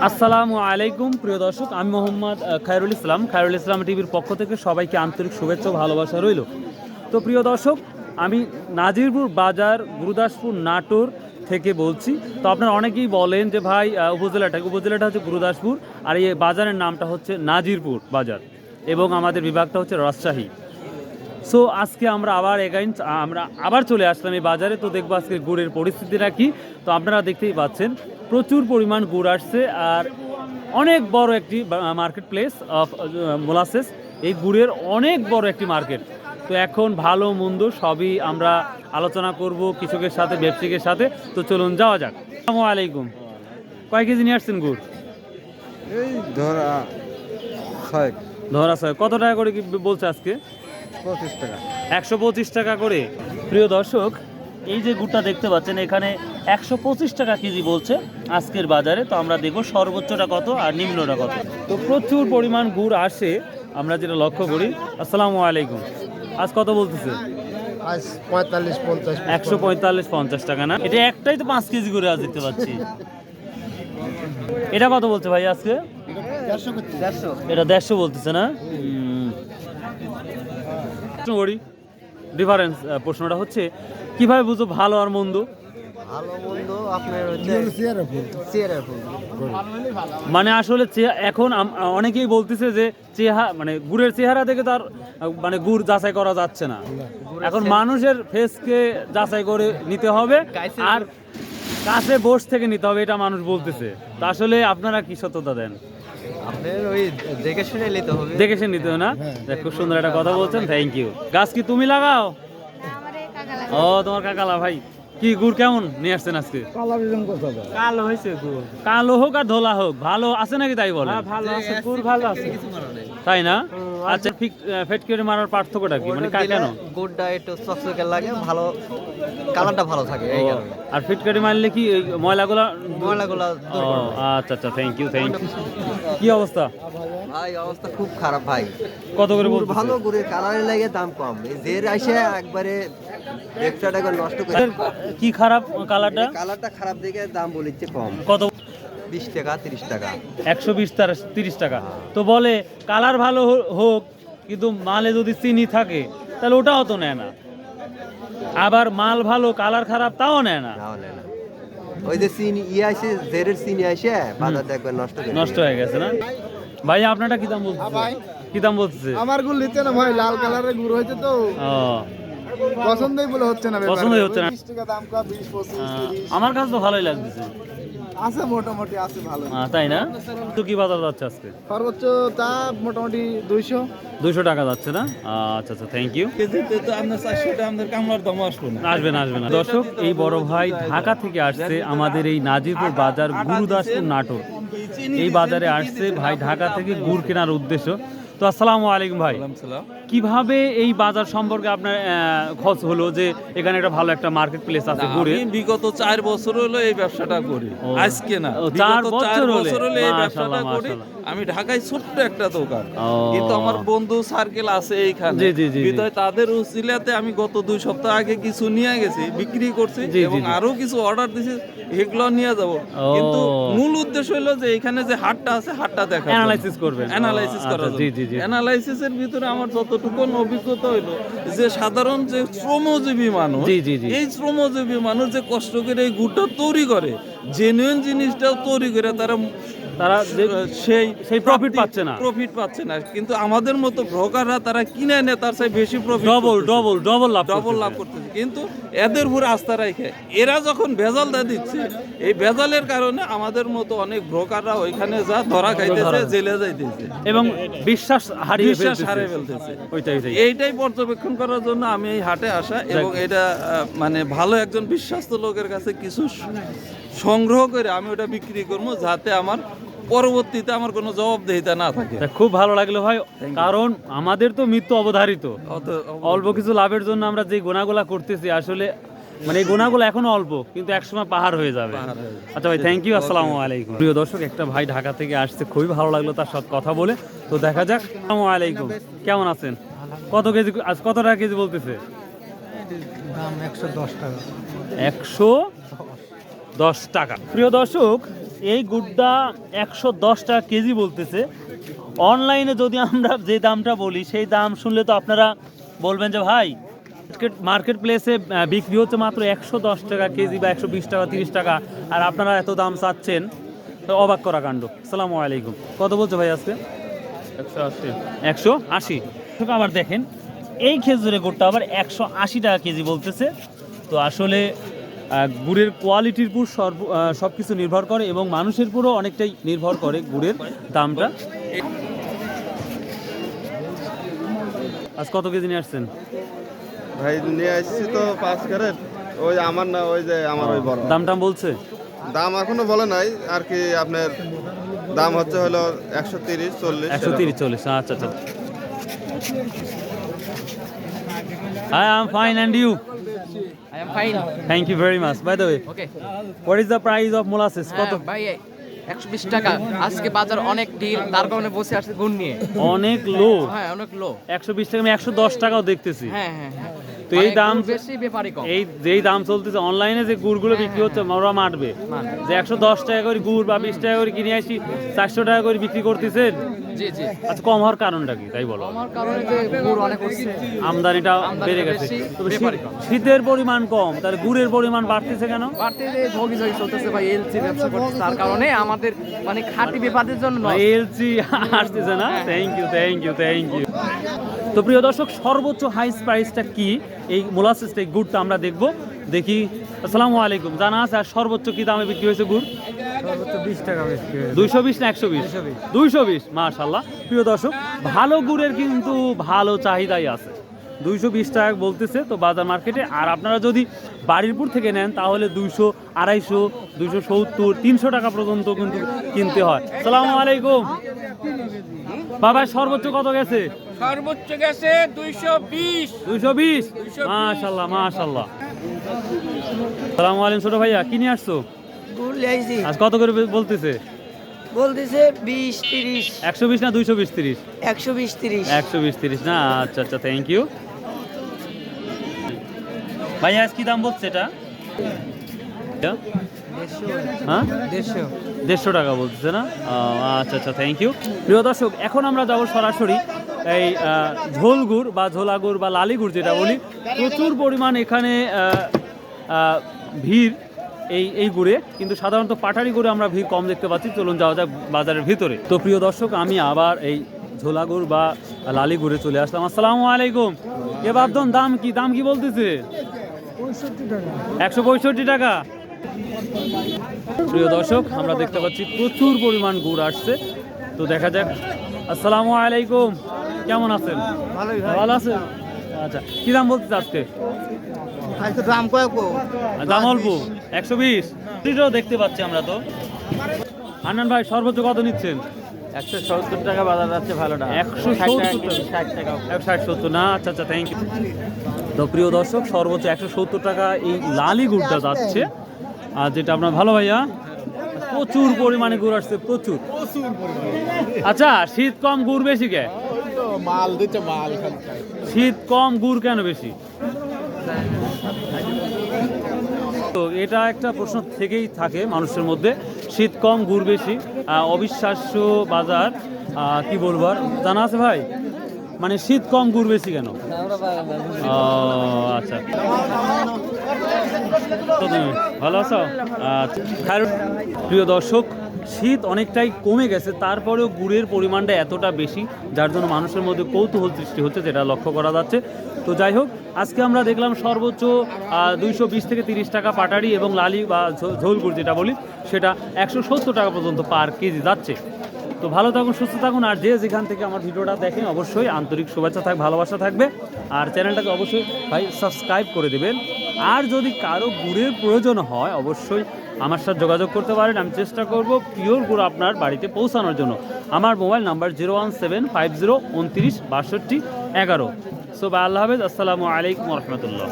আসসালামু আলাইকুম প্রিয় দর্শক, আমি মোহাম্মদ খায়রুল ইসলাম টিভির পক্ষ থেকে সবাইকে আন্তরিক শুভেচ্ছা ও ভালোবাসা রইল। তো প্রিয় দর্শক, আমি নাজিরপুর বাজার গুরুদাসপুর নাটোর থেকে বলছি। তো আপনারা অনেকেই বলেন যে ভাই উপজেলাটা হচ্ছে গুরুদাসপুর, আর এই বাজারের নামটা হচ্ছে নাজিরপুর বাজার, এবং আমাদের বিভাগটা হচ্ছে রাজশাহী। সো আজকে আমরা আবার চলে আসলাম এই বাজারে। তো দেখবো আজকে গুড়ের পরিস্থিতিটা কি। তো আপনারা দেখতেই পাচ্ছেন প্রচুর পরিমাণ গুড় আসছে, আর অনেক বড় একটি মার্কেট প্লেস অফ মোলাসেস। এই গুড়ের অনেক বড় একটি মার্কেট। তো এখন ভালো মন্দ সবই আমরা আলোচনা করব কৃষকের সাথে, ব্যবসায়িকের সাথে। তো চলুন যাওয়া যাক। আসসালামু আলাইকুম। কয় কেজি নিয়ে আসছেন গুড়? এই ধরা ছয়। কত টাকা করে কি বলছে আজকে? 25 টাকা। 125 টাকা করে। প্রিয় দর্শক, এই যে গুড়টা দেখতে পাচ্ছেন এখানে 125 টাকা কেজি বলছে আজকের বাজারে। তো আমরা দেখব সর্বোচ্চটা কত আর নিম্নটা কত। তো প্রচুর পরিমাণ গুড় আসে, আমরা যেটা লক্ষ্য করি। আসসালামু আলাইকুম। আজ কত বলতেছে? আজ 45-50। 145-50 টাকা না? এটা একটাই তো 5 কেজি করে আজ দেখতে পাচ্ছি। এটা কত বলছে ভাই আজকে? এটা 150 বলতেছে না? ডিফারেন্স প্রশ্নটা হচ্ছে কিভাবে বুঝো ভালো আর মন্দ? ভালো মন্দ আপনার হচ্ছে মানে আসলে এখন অনেকেই বলতেছে যে মানে গুড়ের চেহারা দেখে তার মানে গুড় যাচাই করা যাচ্ছে না। এখন মানুষের ফেসকে যাচাই করে নিতে হবে, আর কাছে বস থেকে নিতে হবে, এটা মানুষ বলতেছে। তা আসলে আপনারা কি সত্যতা দেন? আপনার ওই দেখে শুনে নিতে হবে। দেখে শুনে নিতে হবে না? খুব সুন্দর একটা কথা বলছেন, থ্যাংক ইউ। গাছ কি তুমি লাগাও? ও, তোমার কাকালা ভাই। কি গুড় কেমন নিয়ে আসছেন আজকে? কালো হয়েছে গুড়। কালো হোক আর ধোলা হোক, ভালো আছে নাকি তাই বলে? ভালো আছে, গুড় ভালো আছে। তাই না? আচ্ছা, ফেটকেটে মারার পার্থক্যটা কি, মানে কেন? গুড়টা একটু চকচকে লাগে, ভালো কালারটা ভালো থাকে এই কারণে। আর ফিটকারি মারলে কি ওই ময়লাগুলা দূর করবে। আচ্ছা আচ্ছা, থ্যাংক ইউ। কি অবস্থা ভাই? অবস্থা খুব খারাপ ভাই। কত করে গুড় বলতেছে? ভালো, গুড়ের কালারের লাগে দাম কম। এই যে আইসে একবারে ব্যবসাটাকে নষ্ট করে। কি খারাপ কালারটা? কালারটা খারাপ দেখে দাম বলিচ্ছে কম। কত? 20 টাকা 30 টাকা। 120-30 টাকা। তো বলে কালার ভালো হোক, কিন্তু মালে যদি চিনি থাকে তাহলে ওটাও তো নেয় না। আবার মাল ভালো কালার খারাপ তাও নেয় না। ওই যে চিনি আইছে, জেরের চিনি আইছে বাজার দেখবে নষ্ট হয়ে গেছে না? ভাই আপনারটা কি দাম বলছে? কি দাম বলছে? আমার গুড় নিতে না ভাই, লাল কালারের গুড় হয়েছে তো পছন্দই বলে হচ্ছে না। পছন্দই হচ্ছে না। 20 টাকা দাম কম, 20-25-30 আমার কাছে তো ভালোই লাগতেছে। আছে, মোটামুটি আছে ভালো। তাই না? তো কি বাজার যাচ্ছে আজকে? সর্বোচ্চ তা মোটামুটি 200 টাকা যাচ্ছে না? আচ্ছা আচ্ছা, থ্যাংক ইউ। আসবে না। দর্শক, এই বড় ভাই ঢাকা থেকে আসছে আমাদের এই নাজিরপুর বাজার গুরুদাসপুর নাটোর। এই বাজারে আসছে ভাই ঢাকা থেকে গুড় কেনার উদ্দেশ্য। তো আসসালামু আলাইকুম ভাই। কিভাবে এই বাজার সম্পর্কে আপনার খোঁজ হলো যে এখানে একটা ভালো একটা মার্কেট প্লেস আছে গুড়ের? আমি বিগত 4 বছর হলো এই ব্যবসাটা করি, আজকে না। 4 বছর হলো এই ব্যবসাটা করি। আমি ঢাকায় ছোট্ট একটা দোকান, কিন্তু আমার বন্ধু সার্কেল আছে এইখানে। বিদায় তাদের উসিলাতে আমি গত 2 সপ্তাহ আগে কিছু নিয়ে গেছি, বিক্রি করছি, এবং আরো কিছু অর্ডার দিছি, এগুলো নিয়ে যাব। কিন্তু মূল উদ্দেশ্য হলো যে এখানে যে হাটটা আছে, হাটটা দেখা, অ্যানালাইসিস করবেন। অ্যানালাইসিস করার জন্য। অ্যানালাইসিসের ভিতরে আমার যতটুকু অভিজ্ঞতা হইলো যে সাধারণ যে শ্রমজীবী মানুষ, এই শ্রমজীবী মানুষ যে কষ্ট করে এই গুড়টা তৈরি করে, জেনুইন জিনিসটাও তৈরি করে তারা সেই প্রফিট পাচ্ছে না। কিন্তু আমাদের মতো ব্রোকাররা তারা কিনে নেয়, তার চাই বেশি প্রফিট, ডবল লাভ করতেছে। কিন্তু এদের উপরে আস্থা রাখে এরা যখন ভেজাল দিচ্ছে, এই ভেজালের কারণে আমাদের মতো অনেক ব্রোকাররা ওইখানে যা ধরা খাইতেছে, জেলে যাইতেছে, এবং বিশ্বাস হারিয়ে ফেলতেছে। এইটাই পর্যবেক্ষণ করার জন্য আমি এই হাটে আসা, এবং এটা মানে ভালো একজন বিশ্বস্ত লোকের কাছে কিছু সংগ্রহ করে আমি ওটা বিক্রি করবো, যাতে আমার পরবর্তীতে আমার কোনো জবাবদিহিতা না থাকে। খুব ভালো লাগলো ভাই, কারণ আমাদের তো মৃত্যু অবধারিত। অল্প কিছু লাভের জন্য আমরা যে গোনাগুলা করতেছি, আসলে মানে এই গোনাগুলো এখনো অল্প, কিন্তু একসময় পাহাড় হয়ে যাবে। আচ্ছা ভাই, থ্যাংক ইউ। আসসালামু আলাইকুম। প্রিয় দর্শক, একটা ভাই ঢাকা থেকে আসছে, খুবই ভালো লাগলো তার সাথে কথা বলে। তো দেখা যাক। আসসালামু আলাইকুম, কেমন আছেন? কত কেজি আজ কত টাকা কেজি বলতেছে? দাম 110 টাকা। 110 টাকা। প্রিয় দর্শক, এই গুড়টা 110 টাকা কেজি বলতেছে। অনলাইনে যদি আমরা যে দামটা বলি সেই দাম শুনলে তো আপনারা বলবেন যে ভাই মার্কেট প্লেসে বিক্রি হচ্ছে মাত্র 110 টাকা কেজি বা 120 টাকা 30 টাকা, আর আপনারা এত দাম চাচ্ছেন, তো অবাক করা কাণ্ড। আসসালামু আলাইকুম। কত বলছো ভাই আজকে? 180। আবার দেখেন এই খেজুরের গুড়টা আবার 180 টাকা কেজি বলতেছে। তো আসলে গুড়ের কোয়ালিটির উপর সব কিছু নির্ভর করে এবং মানুষের উপরও অনেকটাই নির্ভর করে গুড়ের দামটা। আজ কত কেজি নিয়ে আসছেন ভাই? নিয়ে আসছি তো 5 ক্যারেট। ওই আমার না, ওই যে আমার ওই বড়। দাম টাম বলছে? দাম এখনো বলে নাই আর কি। আপনার দাম হচ্ছে হলো 130-40। 130-40। আচ্ছা আচ্ছা। Hi, I'm fine, and you? I am fine. Thank you very much. By the way, Okay. what is the price of molasses? কত? ভাই 120 টাকা। আজকে বাজার অনেক ডিল, তার কারণে বসে আসছে গুণ নিয়ে। অনেক লো। হ্যাঁ, অনেক লো। 120 টাকা, আমি 110 টাকাও দেখতেছি। হ্যাঁ হ্যাঁ হ্যাঁ। তো এই দাম বেশি, ব্যাপারই কম। এই যেই দাম চলতেছে অনলাইনে, যে গুড়গুলো বিক্রি হচ্ছে ওরা মারবে যে 110 টাকা করে গুড় বা 20 টাকা করে কিনে আসি 400 টাকা করে বিক্রি করতেছেন। জি জি। আচ্ছা, কম হওয়ার কারণটা কি তাই বলো? আমার কারণে যে গুড় অনেক হচ্ছে, আমদানিটা বেড়ে গেছে। বেশি, তবে ব্যাপারই কম। শীতের পরিমাণ কম, তাহলে গুড়ের পরিমাণ বাড়তেছে কেন? বাড়তে যে ঝগি চলতেছে ভাই, এলসি ব্যবসা করছে, তার কারণে আমাদের মানে খাঁটি ব্যাপারের জন্য এলসি আসতেছে না। Thank you. তো প্রিয় দর্শক, সর্বোচ্চ হাই প্রাইসটা কি এই মোলাসেসটা, এই গুড়টা আমরা দেখি। আসসালামু আলাইকুম। জানা আছে আর সর্বোচ্চ কি দামে বিক্রি হয়েছে গুড়? 20 টাকা বিক্রি হয়েছে। 220 না 120? 220। মাশাআল্লাহ। প্রিয় দর্শক, ভালো গুড়ের কিন্তু ভালো চাহিদাই আছে। 220 টাকা বলতেছে তো বাজার মার্কেটে। আর আপনারা যদি বাড়িরপুর থেকে নেন তাহলে 200, 250, 270, 300 টাকা পর্যন্ত কিন্তু কিনতে হয়। আসসালামু আলাইকুম। বাবা, সর্বোচ্চ কত গেছে? সর্বোচ্চ গেছে 220। 220। মাশাআল্লাহ। আসসালামু আলাইকুম ছোট ভাইয়া, কি নিয়ে আসছো? আজ কত করে বলতেছে? বলতেছে 20-30। 120 না 220-30? 120-30। 120-30 না। আচ্ছা আচ্ছা, থ্যাংক ইউ ভাইয়া। আজ কি দাম বলছে এটা? হ্যাঁ, 150 টাকা বলতেছে না? আচ্ছা আচ্ছা, থ্যাংক ইউ। প্রিয় দর্শক, এখন আমরা যাব সরাসরি এই ঝোল গুড় বা ঝোলা গুড় বা লালি গুড় যেটা বলি। প্রচুর পরিমাণ এখানে ভিড় এই গুড়ে, কিন্তু সাধারণত পাটারি গুড়ে আমরা ভিড় কম দেখতে পাচ্ছি। চলুন যাওয়া যাক বাজারের ভিতরে। তো প্রিয় দর্শক, আমি আবার এই ঝোলা গুড় বা লালি গুড়ে চলে আসলাম। আসসালামু আলাইকুম। এ বাবদন, দাম কি বলতেছে? 165 টাকা। প্রিয় দর্শক, আমরা দেখতে পাচ্ছি প্রচুর পরিমাণ গুড় আসছে। তো দেখা যাক। আসসালামু আলাইকুম, কেমন আছেন? ভালো আছেন? আচ্ছা, কি দাম বলতেছে আজকে? দাম অল্প, 120 দেখতে পাচ্ছি আমরা। তো আন্নান ভাই, সর্বোচ্চ কত নিচ্ছেন? 170 টাকা বাজার যাচ্ছে ভালোটা। 160 না? আচ্ছা আচ্ছা, থ্যাংক ইউ। তো প্রিয় দর্শক, সর্বোচ্চ 170 টাকা এই লালি গুড়টা যাচ্ছে। আর যেটা আপনার ভালো ভাইয়া, প্রচুর পরিমাণে গুড় আসছে, প্রচুর। আচ্ছা, শীত কম গুড় বেশি কে? মাল দিচ্ছে, মাল শীত কম গুড় কেন বেশি? তো এটা একটা প্রশ্ন থেকেই থাকে মানুষের মধ্যে, শীত কম গুড় বেশি। অবিশ্বাস্য বাজার, কি বলবো আর। জানা আছে ভাই, মানে শীত কম গুড় বেশি কেন? আচ্ছা, তো তুমি ভালো আছো? আচ্ছা। প্রিয় দর্শক, শীত অনেকটাই কমে গেছে, তারপরেও গুড়ের পরিমাণটা এতটা বেশি, যার জন্য মানুষের মধ্যে কৌতূহল সৃষ্টি হচ্ছে, যেটা লক্ষ্য করা যাচ্ছে। তো যাই হোক, আজকে আমরা দেখলাম সর্বোচ্চ 220 থেকে 30 টাকা পাটারি এবং লালি বা ঝোল গুড় যেটা বলি, সেটা 170 টাকা পর্যন্ত পার কেজি যাচ্ছে। তো ভালো থাকুন, সুস্থ থাকুন। আর যে যেখান থেকে আমার ভিডিওটা দেখেন, অবশ্যই আন্তরিক শুভেচ্ছা ভালোবাসা থাকবে। আর চ্যানেলটাকে অবশ্যই ভাই সাবস্ক্রাইব করে দেবেন। আর যদি কারো গুড়ের প্রয়োজন হয়, অবশ্যই আমার সাথে যোগাযোগ করতে পারেন। আমি চেষ্টা করব পিওর গুড় আপনার বাড়িতে পৌঁছানোর জন্য। আমার মোবাইল নাম্বার 01750296211। সো ভাই, আল্লাহ হাফেজ। আসসালামু আলাইকুম রহমতুল্লাহ।